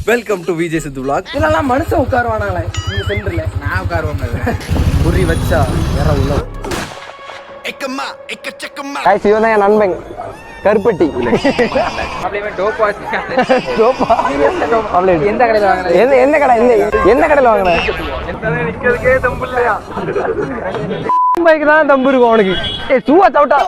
Welcome to Vijay Siddhu vlog. இதெல்லாம் மனுஷன் உட்காருவானாங்களே இந்த சென்டர்ல. நான் உட்காருவேன். குறி வச்சா வேற உள்ள. எக்கம்மா எக்கச்சக்கம்மா. गाइस இவன் என் நண்பன் கருப்பட்டி. அப்படியே டோப்பா டோப்பா. அப்படியே எந்த கடையில வாங்குற? என்ன கடை என்ன கடையில வாங்குற? நிக்கிறதுக்கே தம்பு இல்லையா? பைக்கு தான் தம்பு இருக்கும் அவனுக்கு. ஏய் சூவா சவுட்டா.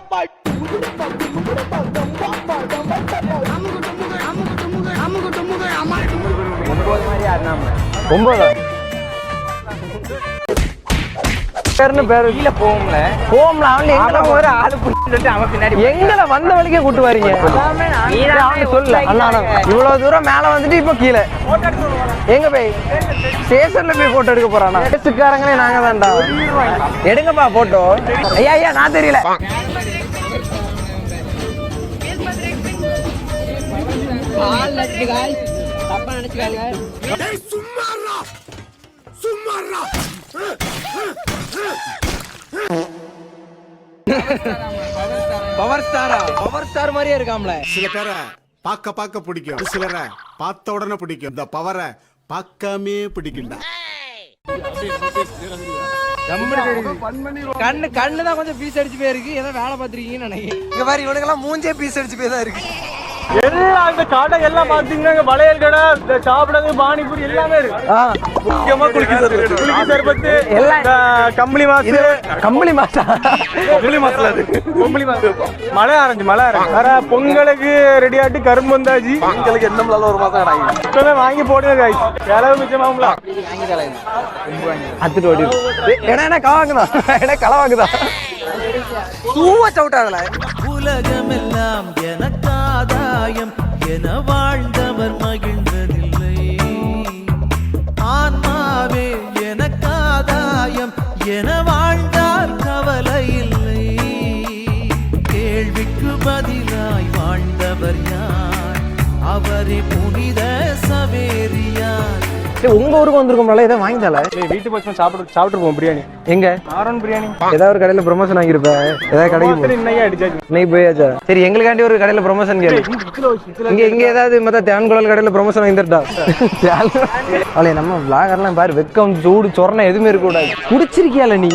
வந்த வழிக்கே கூட்டு வரீங்க. இவ்வளவு தூரம் மேல வந்துட்டு இப்ப கீழே எங்க போய் ஸ்டேஷன்ல போய் போட்டோ எடுக்க போறானா? பேசுக்காரங்களே நாங்க தான்டா. எடுங்கப்பா போட்டோ. ஐயா ஐயா நான் தெரியல. பவர் ஸ்டாரா? பவர் ஸ்டார் மாதிரியே இருக்காம்ல. சில பேரை பார்க்க பிடிக்கும், சிலரை பார்த்த உடனே பிடிக்கும். இந்த பவரை பார்க்காமே பிடிக்கும்டா. கண்ணுதான் கொஞ்சம் பீஸ் அடிச்சு போயிருக்கு. ஏதோ வேலை பார்த்துருக்கீங்கன்னு நினைக்கிறேன். இங்க பாரு இவனுக்கெல்லாம் மூஞ்சே பீஸ் அடிச்சு போய் தான் இருக்கு. எல்லாம் இந்த கடை எல்லாம் பாத்தீங்கன்னா வளையல் கடை, இந்த சாப்பிடறது, பானிபூரி எல்லாமே இருக்கு. முக்கியமா குளிக்கி சர்பத்து எல்லாம், கம்பளி மாசு. கம்பளி மாசா? கம்பளி மாசல அது. கம்பளி மாசு மழை ஆரஞ்சு வேற பொங்கலுக்கு ரெடி ஆட்டு கரும்பு வந்தாச்சு. உங்களுக்கு என்ன ஒரு மாசம் கிடையாது. இப்பதான் வாங்கி போடுங்க காய். செலவு மிச்சமாகும்ல. அத்துட்டு ஓடி என்ன களவாங்குதான் என்ன களவாங்குதான் தூவ சவுட்டாகல. உலகமெல்லாம் எனக்காதாயம் என வாழ்ந்தவர் மகிழ்ந்ததில்லை. ஆன்மாவே எனக்காதாயம் என வாழ்ந்தார் கவலை இல்லை. கேள்விக்கு பதிலாய் வாழ்ந்தவர் யார்? அவரே புனித சவேரியார். உங்க ஊருக்கு வந்திருக்கோம்னால இதை வாங்கிட்டால வீட்டு பக்கம் சாப்பிட்டு போவோம் பிரியாணி. எங்க ஆரோன் பிரியாணி. ஏதாவது ஒரு கடையில ப்ரொமோஷன் ஆகிருப்ப. ஏதாவது கடைக்கு இன்னைக்கு அடிச்சாச்சு. நீ போயாச்சா? சரி எங்களுக்காண்டி ஒரு கடையில ப்ரொமோஷன் கேளு. இங்க ஏதாவது மத்த தேன்குழல் கடையில ப்ரொமோஷன் வாங்கிட்டா அவளே. நம்ம விளாகர்லாம் பாரு, வெக்கம் சூடு சொரணை எதுவுமே இருக்க கூடாது. குடிச்சிருக்கியால நீ?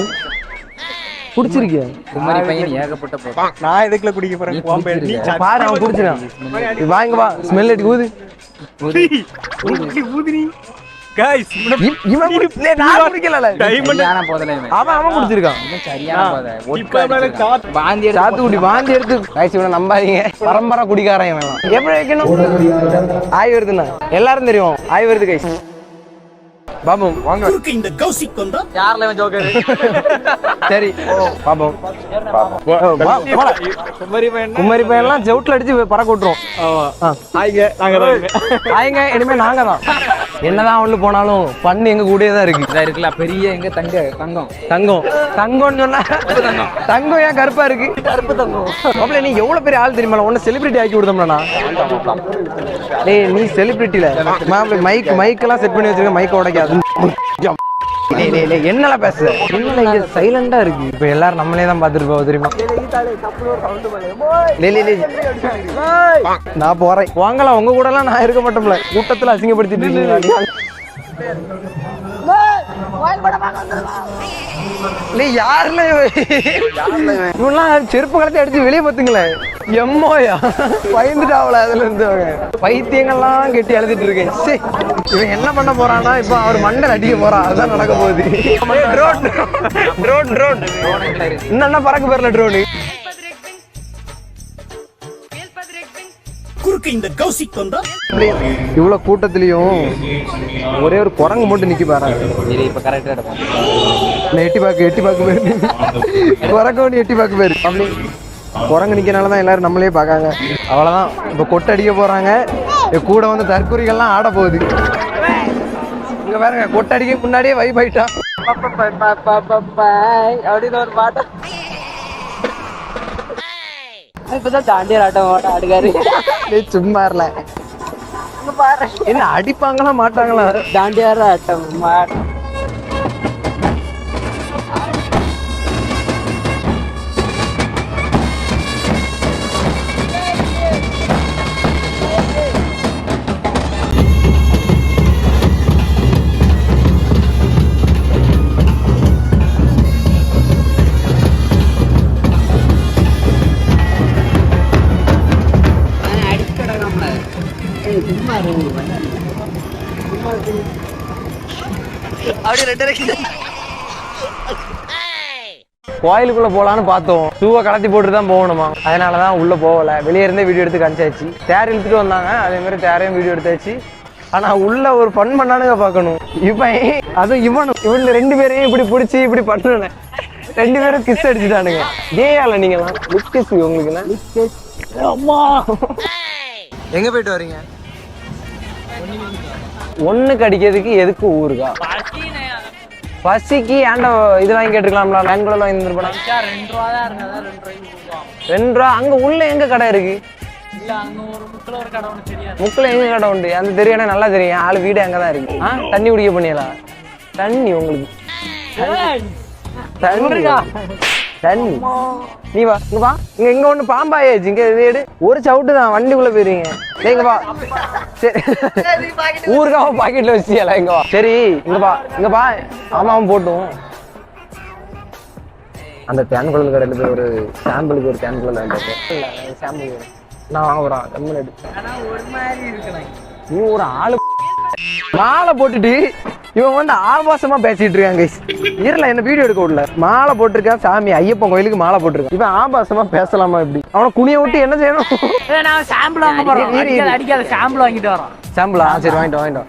குடிச்சிருக்கியா? குமரி பையன் ஏகப்பட்ட போ. நான் எதுக்குள்ள குடிக்க போறேன்? பாரு அவன் குடிச்சிருக்கான். வாங்க வா, ஸ்மெல் அடி ஊது. ஊதினி गाइस இவன் நான் குடிக்கல. சரியான போதல இவன். அவன் குடிச்சிருக்கான். சரியான போத. வாந்தி சாத்துக்குடி வாந்தி எடுத்து. गाइस இவனை நம்பாதீங்க. பரம்பரை குடிக்காரன் இவன். எப்படி வைக்கணும்? ஆய் வருதுன்னா எல்லாரும் தெரியும். ஆய் வருது गाइस. பாபு வாங்க. இந்த கௌசிக் கொண்டா யார்ல இவன் ஜோக்கர்? சரி பாபு. குமரி பையன்லாம் ஜவுட்ல அடிச்சு பறக்க விட்டுரும். ஆயிங்க இனிமே நாங்க தான். என்னதான் உள்ள போனாலும் பண்ணு எங்க கூடயே தான் இருக்கு. இருக்குல்ல பெரிய எங்க தங்கம் தங்கம்னு சொன்னா தங்கம் ஏன் கருப்பா இருக்கு? கருப்பு தங்கம். அப்பல நீ எவ்வளவு பெரிய ஆள் தெரியுமா? உன்னை செலிபிரிட்டி ஆக்கி விடுதோம்னா. டேய் நீ செலிபிரிட்டில மைக் எல்லாம் செட் பண்ணி வச்சிருக்க. மைக்க உடைக்காது. என்னல பேச? என்னல இங்க சைலண்டா இருக்கு. இப்ப எல்லாரும் நம்மளே தான் பாத்துருப்போம் தெரியுமா? நான் போறேன். வாங்கலாம் உங்க கூட எல்லாம் நான் இருக்க மாட்டோம்ல. கூட்டத்துல அசிங்கப்படுத்திட்டு இருக்கீங்க. செருப்பு கலத்தி அடிச்சு வெளியே பாத்துங்களேன். எம்மோயா பயந்துட்டு அவள அதுல இருந்து பைத்தியங்கள்லாம் கெட்டி அழுதுட்டு இருக்கேன். இவன் என்ன பண்ண போறான்னா இப்ப அவர் மண்டல் அடிக்க போறான். அதுதான் நடக்க போகுது. ட்ரோன் இன்னும் பறக்க போறல ட்ரோனு. இந்த கௌசிக் கொண்டா இவ்வளவு கூட்டத்திலயும் ஒரே ஒரு குரங்கு மட்டும் நிக்கி பாரு. இப்ப கரெக்டா எடுப்போம். எட்டி பாக்கு பேரு குரங்கு எட்டி பாக்கு பேரு. அப்படி குரங்கு நிக்கிறனாலதான் எல்லாரும் நம்மளே பாக்காங்க. அவ்வளவுதான். இப்ப கொட்டை அடிக்க போறாங்க. கூட வந்து தற்கொலைகள்லாம் ஆட போகுது. இங்க பாருங்க கொட்டை அடிக்க முன்னாடியே வைப் ஆயிட்டான். அப்படின்னு ஒரு பாட்டு. இப்பதான் தாண்டியர் ஆட்டம் ஆடுகாரு. சும்மா இல்ல என்ன அடிப்பாங்களா மாட்டாங்களா? தாண்டியார் ஆட்டம். அப்படியே ரெண்டு கோயிலுக்குள்ள போலான்னு பார்த்தோம். ஷூவை கலத்தி போட்டு தான் போகணுமா, அதனாலதான் உள்ள போகல. வெளியே இருந்தே வீடியோ எடுத்து காமிச்சாச்சு. தேர் இழுத்துட்டு வந்தாங்க, அதே மாதிரி தேரையும் வீடியோ எடுத்தாச்சு. ஆனா உள்ள ஒரு ஃபன் பண்ணானுங்க பார்க்கணும். இவன் அதுவும் இவனு 2 பேரையும் இப்படி பிடிச்சி இப்படி பண்ணுன 2 பேரும் கிஸ் அடிச்சுட்டானுங்க. ஏயால நீங்களாம் லிப் கிஸ் உங்களுக்கு அம்மா எங்க போயிட்டு வரீங்க? ஒண்ணுக்கு அடிக்கிறதுக்கு எதுக்கு ஊருக்கா? பசிக்கு ஏன்டா இது வாங்கி கேட்டுக்கலாம்ல, மேன்குள்ள வாங்கி இருந்துருப்பா. 2 ரூபா தான் இருந்தா 2 ரூபாய்க்கு 2 ரூபா. அங்க உள்ள எங்க கடை இருக்கு? இல்ல அங்க ஒரு முக்குல ஒரு கடை ஒன்று தெரியாது. முக்குல எங்க கடை உண்டு? அந்த தெரியும், நல்லா தெரியும். ஆளு வீடு அங்கதான் இருக்கு. தண்ணி குடிக்க பண்ணியலாம். தண்ணி உங்களுக்கு தண்ணி நீ வா இங்க வா. இங்க ஒண்ணு பாம்பாயாச்சு. இங்க வீடு ஒரு சவுட்டு தான், வண்டிக்குள்ள போயிருவீங்க. எங்க வா. சரி ஊருக்காக பாக்கெட்ல வச்சியல. இங்க வா. சரி இங்க வா ஆமா போட்டும். அந்த தேன் குழல் கடையில போய் ஒரு சாம்பிளுக்கு ஒரு தேன் குழல் சாம்பிள் நான் வாங்க போறான். ஒரு மாதிரி இருக்கலாம். நீ ஒரு ஆளு மாலை போட்டுட்டு இவன் வந்து ஆபாசமா பேசிட்டு இருக்காங்க. இருல என்ன வீடியோ எடுக்க விடல. மாலை போட்டிருக்கான் சாமி, ஐயப்பன் கோயிலுக்கு மாலை போட்டிருக்கான். இவன் ஆபாசமா பேசலாமா? இப்படி அவனை குனிய விட்டு என்ன செய்யணும்? நான் சாம்பிள் வாங்க போறோம். அடிக்காத சாம்பிள் வாங்கிட்டு வரோம். சாம்பிளா? சரி வாங்கிட்டோம்.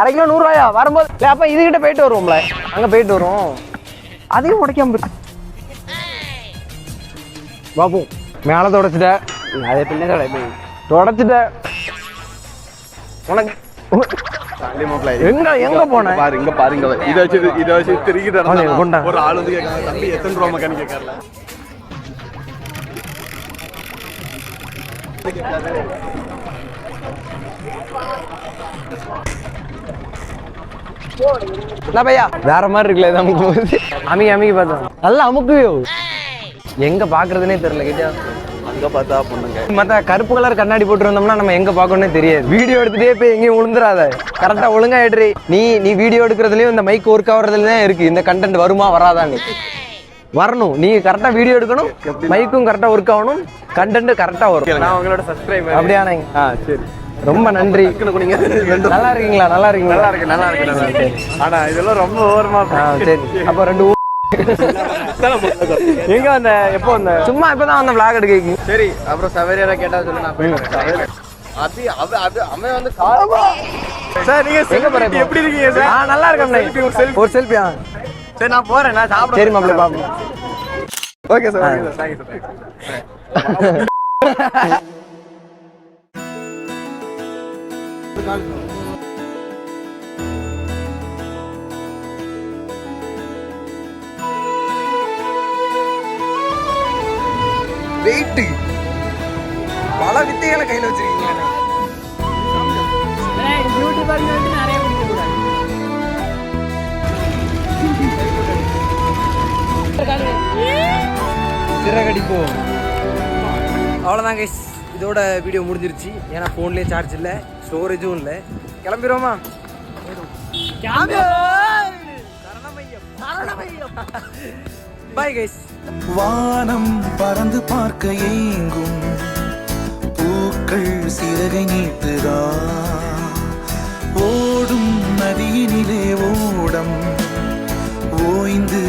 1/2 கிலோ 100 ரூபாயா? வரும்போது அப்ப இதுகிட்ட போயிட்டு வருவோம்ல, அங்க போயிட்டு வருவோம். அதையும் உடைக்காம பாப்போம். மேல தொடச்சிட்ட, அதே பின்ன தொடச்சிட்ட. உனக்கு எங்க போன பாரு இங்க பாருங்க. இத வச்சு திருக்கிட்டு ஒரு ஆள் வந்து கேட்காங்க, தம்பி எத்தனை ரூபா மக்கான்னு கேட்கறல. வேற மாதிரி இருக்குல்ல இது. அமுக்கி பார்த்தோம், நல்லா அமுக்குவியோ. எங்க பாக்குறதுனே தெரியல. கிட்ட அங்க பார்த்தா பொண்ணுங்க. மத்த கருப்பு கலர் கண்ணாடி போட்டு வந்தோம்னா நம்ம எங்க பாக்கணும்னே தெரியாது. வீடியோ எடுத்துட்டே போய் எங்கேயும் விழுந்துடாத. கரெக்டா ஒழுங்கா எடுறி. நீ வீடியோ எடுக்கிறதுலயும் இந்த மைக் ஒர்க் ஆகுறதுல தான் இருக்கு. இந்த கண்டென்ட் வருமா வராதான்னு வரணும். நீ கரெக்டா வீடியோ எடுக்கணும், மைக்கும் கரெக்டா ஒர்க் ஆகணும், கண்டென்ட் கரெக்டா வரும். நான் உங்களோட சப்ஸ்கிரைபர். அப்படியானங்க? சரி ரொம்ப நன்றி. நல்லா இருக்கீங்களா? நல்லா இருக்கு. ஆனா இதெல்லாம் ரொம்ப ஓரமா. சரி அப்ப 2 எங்க வந்த? எப்போ வந்த? சும்மா இப்பதான் வந்த vlog எடுக்க. சரி அப்புறம் சவேரியா கேட்டா சொல்லு, நான் போயிடுறேன். அவன் வந்து சார் நீங்க எப்படி இருக்கீங்க சார்? நல்லா இருக்கேன். ஒரு செல்ஃபியா? சரி நான் போறேன், நான் சாப்பிட. சரி மாப்பிள்ள பாப்போம். Okay sir. Thank you sir. Wait பல வித்தைகளை கையில வச்சிருக்கீங்க. யூடியூபர் நிறைய பிடிக்க கூடாது. சிறகடிப்போம். அவ்வளோதான் கைஸ், இதோட வீடியோ முடிஞ்சிருச்சு. ஏன்னா ஃபோன்லேயே சார்ஜ் இல்லை, ஸ்டோரேஜும் இல்லை. கிளம்பிடுவோமா? Bye guys. வானம் பறந்து பார்க்க ஏங்கும் பூக்கள் சிறகை நீட்டுதா, ஓடும் நதியினிலே ஓடம் ஓய்ந்து